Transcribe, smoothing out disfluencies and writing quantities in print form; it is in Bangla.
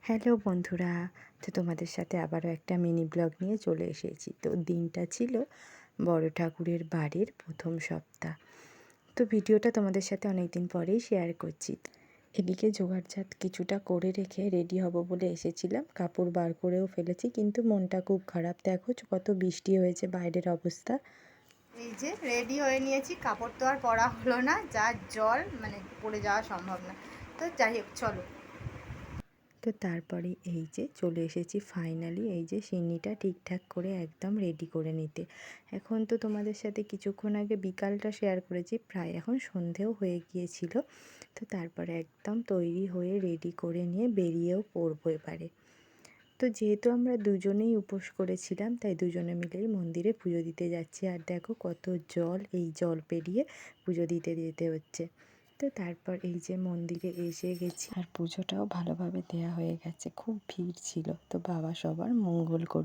হ্যালো বন্ধুরা, তো তোমাদের সাথে আবারও একটা মিনি ব্লগ নিয়ে চলে এসেছি। তো দিনটা ছিল বড় ঠাকুরের বাড়ির প্রথম সপ্তাহ। তো ভিডিওটা তোমাদের সাথে অনেক দিন পরেই শেয়ার করছি। এদিকে জোগাড়জাত কিছুটা করে রেখে রেডি হব বলে এসেছিলাম, কাপড় বার করেও ফেলেছি, কিন্তু মনটা খুব খারাপ। দেখো কত বৃষ্টি হয়েছে বাইরের অবস্থা। এই যে রেডি হয়ে নিয়েছি, কাপড় তো আর পরা হলো না, যা জল মানে পড়ে যাওয়া সম্ভব না। তো যাই হোক, চলো। তো তারপরে এই যে চলে এসেছি ফাইনালি, এই যে সিন্নিটা ঠিকঠাক করে একদম রেডি করে নিতে। এখন তো তোমাদের সাথে কিছুক্ষণ আগে বিকালটা শেয়ার করেছি, প্রায় এখন সন্ধেও হয়ে গিয়েছিল। তো তারপরে একদম তৈরি হয়ে রেডি করে নিয়ে বেরিয়েও পড়বো এবারে। তো যেহেতু আমরা দুজনেই উপোস করেছিলাম, তাই দুজনে মিলেই মন্দিরে পুজো দিতে যাচ্ছি। আর দেখো কত জল, এই জল পেরিয়ে পুজো দিতে যেতে হচ্ছে। তো তারপর এই যে মন্দিরে এসে গেছি, আর পুজোটাও ভালোভাবে দেয়া হয়ে গেছে। খুব ভিড় ছিল, তো বাবা সবার মঙ্গল করুন।